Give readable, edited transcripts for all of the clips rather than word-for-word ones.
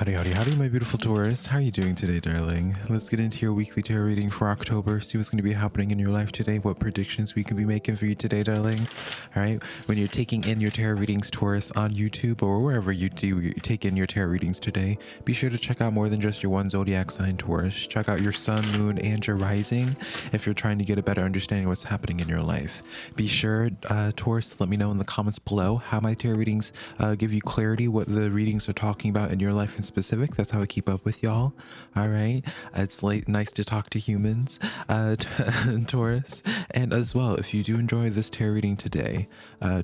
Howdy, howdy, howdy, my beautiful Taurus. How are you doing today, darling? Let's get into your weekly tarot reading for October. See what's going to be happening in your life today, what predictions we can be making for you today, darling. All right, when you're taking in your tarot readings, Taurus, on YouTube or wherever you take in your tarot readings today, be sure to check out more than just your one zodiac sign, Taurus. Check out your sun, moon, and your rising if you're trying to get a better understanding of what's happening in your life. Be sure, Taurus, let me know in the comments below how my tarot readings give you clarity, what the readings are talking about in your life in specific. That's how I keep up with y'all. All right, it's like nice to talk to humans, Taurus. And as well, if you do enjoy this tarot reading today,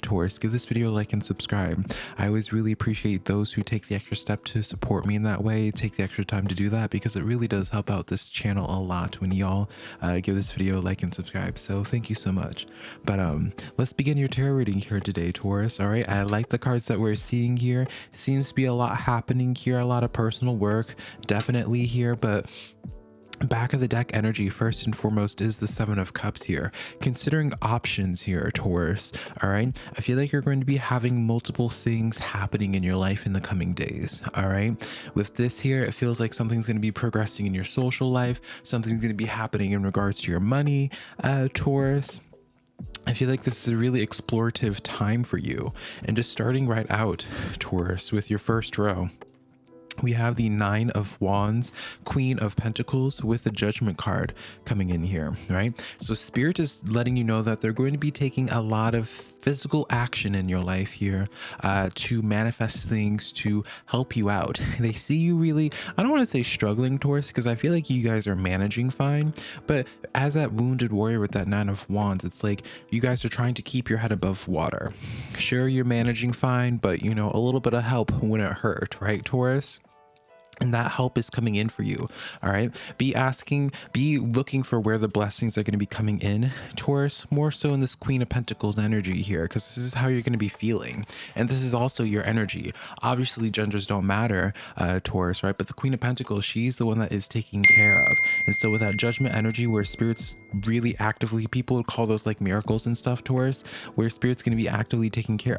Taurus, give this video a like and subscribe. I always really appreciate those who take the extra step to support me in that way, take the extra time to do that, because it really does help out this channel a lot when y'all give this video a like and subscribe. So thank you so much. But let's begin your tarot reading here today, Taurus. All right, I like the cards that we're seeing here. Seems to be a lot happening here, a lot of personal work definitely here, but back of the deck energy first and foremost is the Seven of Cups here. Considering options here, Taurus. All right, I feel like you're going to be having multiple things happening in your life in the coming days. All right, with this here, it feels like something's going to be progressing in your social life, something's going to be happening in regards to your money, Taurus. I feel like this is a really explorative time for you. And just starting right out, Taurus, with your first row, we have the Nine of Wands, Queen of Pentacles with the Judgment card coming in here, right? So Spirit is letting you know that they're going to be taking a lot of physical action in your life here to manifest things, to help you out. They see you really, I don't want to say struggling, Taurus, because I feel like you guys are managing fine, but as that wounded warrior with that Nine of Wands, it's like you guys are trying to keep your head above water. Sure, you're managing fine, but you know, a little bit of help wouldn't hurt, right, Taurus? And that help is coming in for you. All right, be looking for where the blessings are going to be coming in, Taurus, more so in this Queen of Pentacles energy here, because this is how you're going to be feeling, and this is also your energy. Obviously genders don't matter, Taurus, right? But the Queen of Pentacles, she's the one that is taking care of. And so with that Judgment energy, where Spirit's really actively, people would call those like miracles and stuff, Taurus, where Spirit's going to be actively taking care,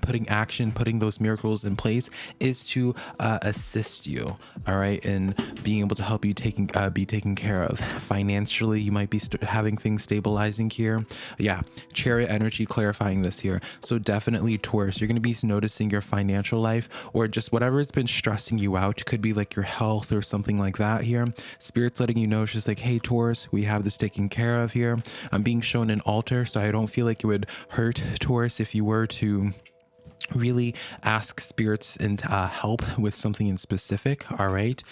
putting those miracles in place, is to assist you, all right, and being able to help you be taken care of financially. You might be having things stabilizing here. Yeah, Chariot energy clarifying this here. So definitely, Taurus, you're going to be noticing your financial life, or just whatever has been stressing you out. Could be like your health or something like that here. Spirit's letting you know, it's just like, hey, Taurus, we have this taken care of here. I'm being shown an altar, so I don't feel like it would hurt, Taurus, if you were to really ask spirits and help with something in specific. All right,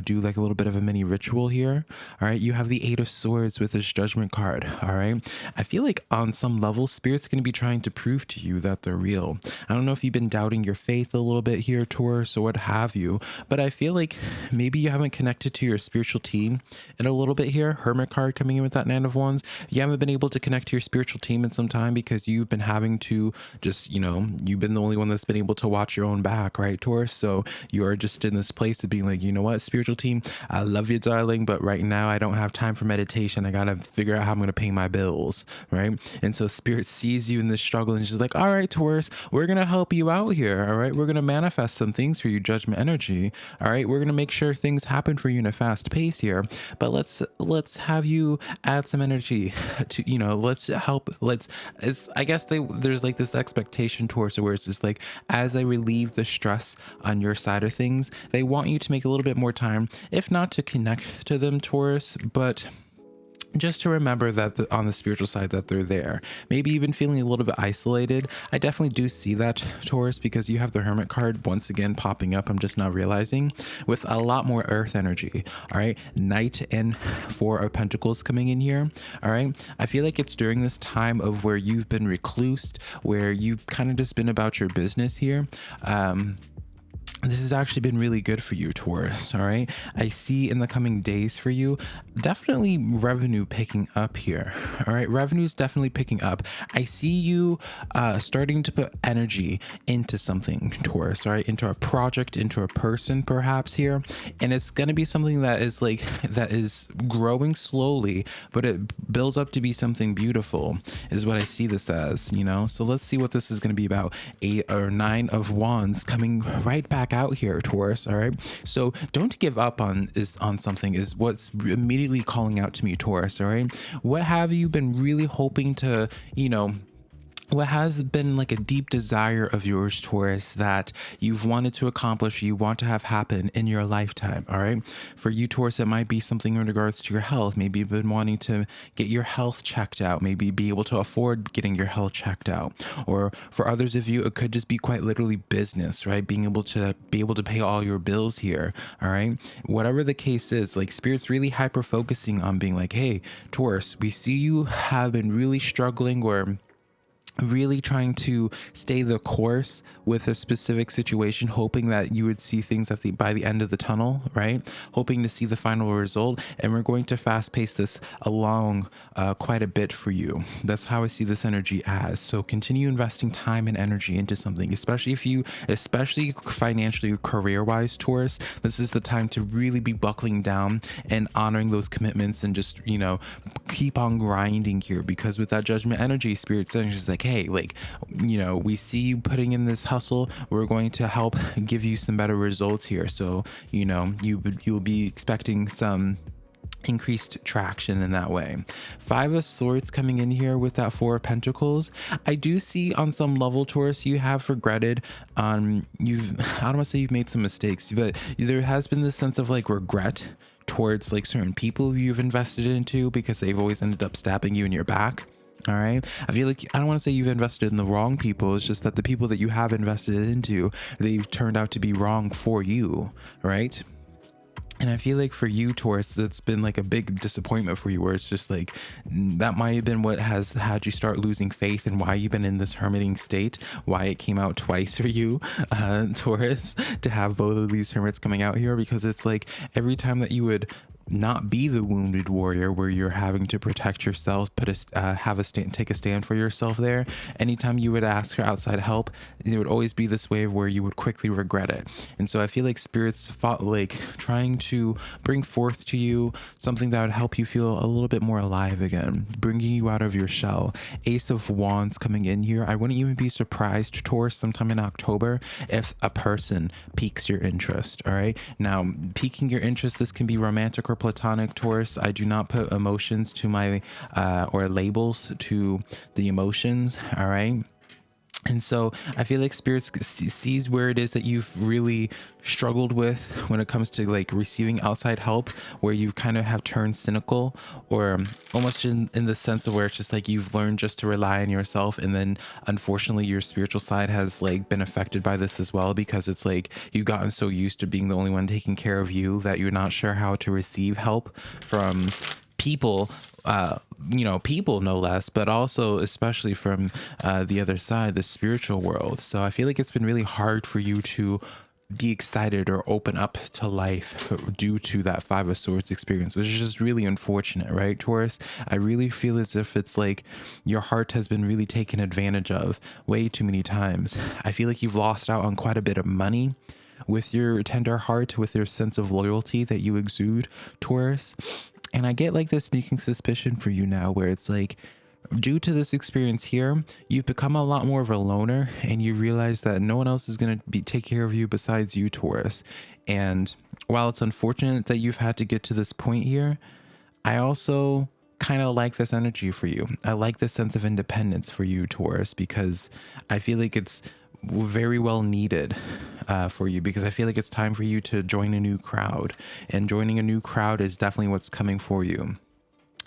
do like a little bit of a mini ritual here. All right, you have the Eight of Swords with this Judgment card. All right, I feel like on some level Spirit's going to be trying to prove to you that they're real. I don't know if you've been doubting your faith a little bit here, Taurus, or what have you, but I feel like maybe you haven't connected to your spiritual team in a little bit here. Hermit card coming in with that Nine of Wands. You haven't been able to connect to your spiritual team in some time because you've been having to just, you know, you've been the only one that's been able to watch your own back, right, Taurus? So you are just in this place of being like, you know what, spiritual team, I love you, darling, but right now I don't have time for meditation. I gotta figure out how I'm gonna pay my bills, right? And so Spirit sees you in this struggle and she's like, all right, Taurus, we're gonna help you out here. All right, we're gonna manifest some things for you, Judgment energy. All right, we're gonna make sure things happen for you in a fast pace here, but let's have you add some energy to, you know, I guess there's like this expectation, Taurus, where it's just like, as they relieve the stress on your side of things, they want you to make a little bit more time, if not to connect to them, Taurus, but just to remember that on the spiritual side that they're there. Maybe even feeling a little bit isolated. I definitely do see that, Taurus, because you have the Hermit card once again popping up. I'm just now realizing, with a lot more earth energy. All right, Knight and Four of Pentacles coming in here. All right, I feel like it's during this time of where you've been reclused, where you've kind of just been about your business here. This has actually been really good for you, Taurus. All right, I see in the coming days for you, definitely revenue picking up here. All right, revenue is definitely picking up. I see you starting to put energy into something, Taurus. All right, into a project, into a person perhaps here, and it's going to be something that is growing slowly, but it builds up to be something beautiful, is what I see this as, you know. So let's see what this is going to be about. Eight or Nine of Wands coming right back back out here, Taurus. All right. So don't give up on something is what's immediately calling out to me, Taurus. All right. What have you been really hoping to, what has been like a deep desire of yours, Taurus, that you've wanted to accomplish, you want to have happen in your lifetime? All right. For you, Taurus, it might be something in regards to your health. Maybe you've been wanting to get your health checked out, maybe be able to afford getting your health checked out. Or for others of you, it could just be quite literally business, right? Being able to pay all your bills here. All right. Whatever the case is, like Spirit's really hyper focusing on being like, hey, Taurus, we see you have been really struggling or really trying to stay the course with a specific situation, hoping that you would see things by the end of the tunnel, right? Hoping to see the final result. And we're going to fast pace this along quite a bit for you. That's how I see this energy as. So continue investing time and energy into something, especially financially, career wise, Taurus. This is the time to really be buckling down and honoring those commitments and just, keep on grinding here, because with that Judgment energy, Spirit energy is like, hey, we see you putting in this hustle. We're going to help give you some better results here. So, you'll be expecting some increased traction in that way. 5 of Swords coming in here with that 4 of Pentacles. I do see on some level, Taurus, you have regretted I don't want to say you've made some mistakes, but there has been this sense of like regret towards like certain people you've invested into, because they've always ended up stabbing you in your back. All right. I feel like, I don't want to say you've invested in the wrong people. It's just that the people that you have invested into, they've turned out to be wrong for you. Right. And I feel like for you, Taurus, that's been like a big disappointment for you, where it's just like, that might have been what has had you start losing faith, and why you've been in this hermiting state, why it came out twice for you, Taurus, to have both of these hermits coming out here, because it's like every time that you would not be the wounded warrior where you're having to protect yourself, take a stand for yourself there. Anytime you would ask for outside help, there would always be this wave where you would quickly regret it. And so I feel like Spirit's trying to bring forth to you something that would help you feel a little bit more alive again, bringing you out of your shell. Ace of Wands coming in here. I wouldn't even be surprised, Taurus, sometime in October, if a person piques your interest. All right. Now, piquing your interest, this can be romantic or platonic, Taurus. I do not put emotions to my or labels to the emotions. All right. And so I feel like Spirit sees where it is that you've really struggled with when it comes to like receiving outside help, where you kind of have turned cynical, or almost in the sense of where it's just like you've learned just to rely on yourself. And then unfortunately your spiritual side has like been affected by this as well, because it's like you've gotten so used to being the only one taking care of you that you're not sure how to receive help from people, people no less, but also especially from the other side, the spiritual world. So I feel like it's been really hard for you to be excited or open up to life due to that 5 of Swords experience, which is just really unfortunate, right, Taurus? I really feel as if it's like your heart has been really taken advantage of way too many times. I feel like you've lost out on quite a bit of money with your tender heart, with your sense of loyalty that you exude, Taurus. And I get like this sneaking suspicion for you now, where it's like, due to this experience here, you've become a lot more of a loner, and you realize that no one else is going to take care of you besides you, Taurus. And while it's unfortunate that you've had to get to this point here, I also kind of like this energy for you. I like this sense of independence for you, Taurus, because I feel like it's very well needed for you, because I feel like it's time for you to join a new crowd, and joining a new crowd is definitely what's coming for you.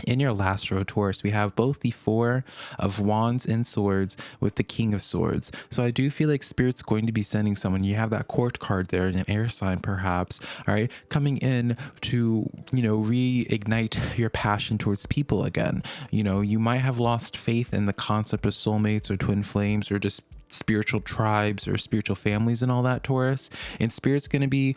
In your last row, Taurus, we have both the 4 of Wands and Swords with the King of Swords. So I do feel like Spirit's going to be sending someone. You have that Court card there, an air sign perhaps, all right, coming in to, reignite your passion towards people again. You might have lost faith in the concept of soulmates or twin flames, or just spiritual tribes or spiritual families and all that, Taurus. And Spirit's going to be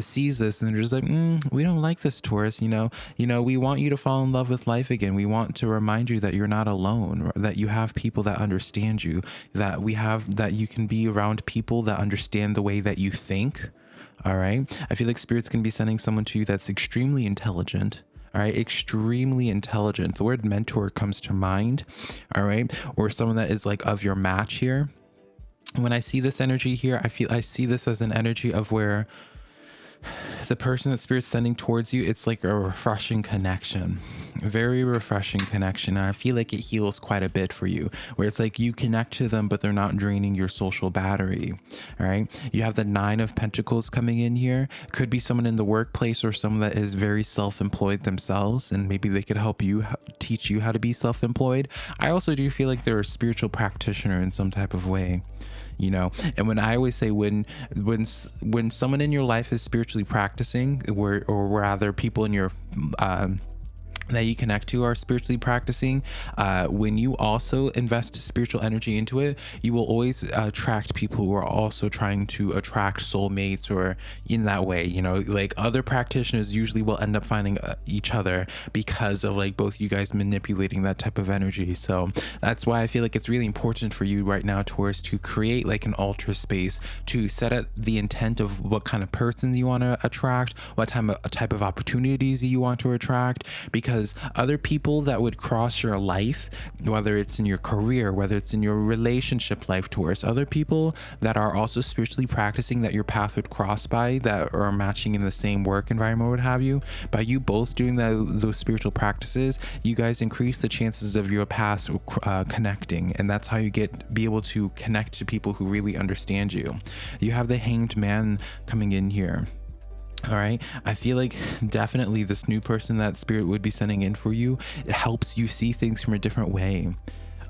sees this, and they're just like, we don't like this, Taurus. We want you to fall in love with life again. We want to remind you that you're not alone, that you have people that understand you, that you can be around people that understand the way that you think. All right. I feel like Spirit's going to be sending someone to you that's extremely intelligent. All right, extremely intelligent. The word mentor comes to mind. All right, or someone that is like of your match here. When I see this energy here, I see this as an energy of where the person that spirit's sending towards you, it's like a refreshing connection, very refreshing connection. And I feel like it heals quite a bit for you, where it's like you connect to them but they're not draining your social battery. All right, you have the 9 of Pentacles coming in here. Could be someone in the workplace or someone that is very self-employed themselves, and maybe they could help you, teach you how to be self-employed. I also do feel like they're a spiritual practitioner in some type of way, you know. And when I always say, when someone in your life is spiritually practicing, or rather people in your that you connect to are spiritually practicing, when you also invest spiritual energy into it, you will always attract people who are also trying to attract soulmates, or in that way, you know, like other practitioners usually will end up finding each other because of like both you guys manipulating that type of energy. So that's why I feel like it's really important for you right now, Taurus, to create like an altar space, to set up the intent of what kind of persons you want to attract, what type of opportunities you want to attract, because other people that would cross your life, whether it's in your career, whether it's in your relationship life, Taurus, other people that are also spiritually practicing that your path would cross by, that are matching in the same work environment, what have you, by you both doing those spiritual practices, you guys increase the chances of your paths connecting. And that's how you be able to connect to people who really understand you. You have the Hanged Man coming in here. All right, I feel like definitely this new person that spirit would be sending in for you, it helps you see things from a different way.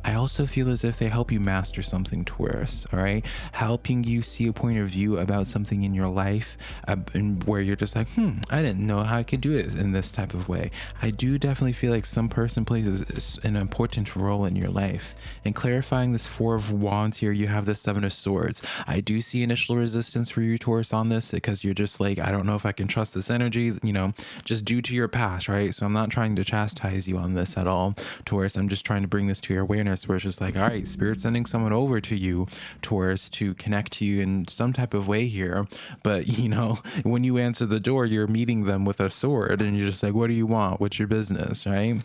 I also feel as if they help you master something, Taurus, all right? Helping you see a point of view about something in your life, and where you're just like, I didn't know how I could do it in this type of way. I do definitely feel like some person plays an important role in your life. And clarifying this 4 of Wands here, you have the 7 of Swords. I do see initial resistance for you, Taurus, on this, because you're just like, I don't know if I can trust this energy, you know, just due to your past, right? So I'm not trying to chastise you on this at all, Taurus. I'm just trying to bring this to your awareness, where it's just like, all right, spirit sending someone over to you, Taurus, to connect to you in some type of way here. But you know, when you answer the door, you're meeting them with a sword, and you're just like, what do you want? What's your business, right?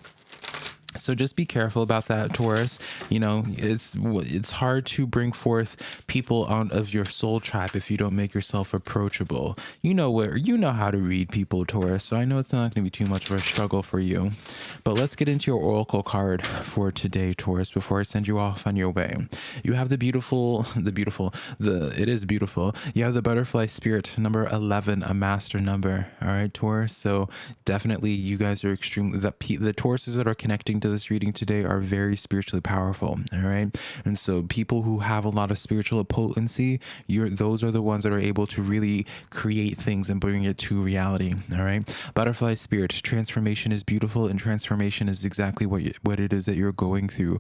So just be careful about that, Taurus. You know, it's hard to bring forth people out of your soul tribe if you don't make yourself approachable. You know how to read people, Taurus. So I know it's not going to be too much of a struggle for you. But let's get into your oracle card for today, Taurus, before I send you off on your way. You have it is beautiful. You have the butterfly spirit, number 11, a master number. All right, Taurus. So definitely you guys are extremely, the Tauruses that are connecting to this reading today are very spiritually powerful. All right, and so people who have a lot of spiritual potency, those are the ones that are able to really create things and bring it to reality. All right, butterfly spirit, transformation is beautiful, and transformation is exactly what it is that you're going through.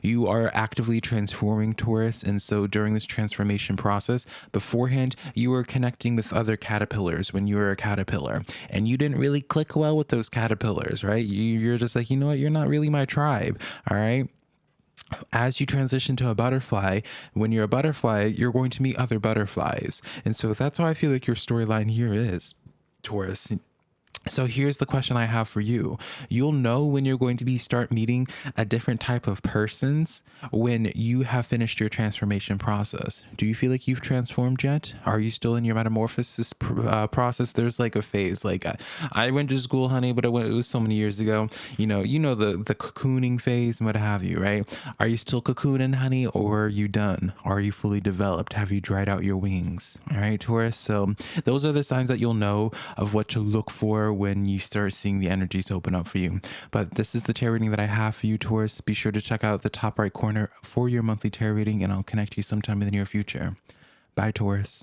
You are actively transforming, Taurus, and so during this transformation process, beforehand you were connecting with other caterpillars when you were a caterpillar, and you didn't really click well with those caterpillars, right? You're just like, you know what, you're not really my tribe. All right, as you transition to a butterfly, when you're a butterfly, you're going to meet other butterflies. And so that's how I feel like your storyline here is, Taurus. So here's the question I have for you. You'll know when you're going to start meeting a different type of persons when you have finished your transformation process. Do you feel like you've transformed yet? Are you still in your metamorphosis process? There's like a phase, like I went to school, honey, but it was so many years ago. You know the cocooning phase and what have you, right? Are you still cocooning, honey, or are you done? Are you fully developed? Have you dried out your wings? All right, Taurus. So those are the signs that you'll know of what to look for when you start seeing the energies open up for you. But this is the tarot reading that I have for you, Taurus. Be sure to check out the top right corner for your monthly tarot reading, and I'll connect you sometime in the near future. Bye, Taurus.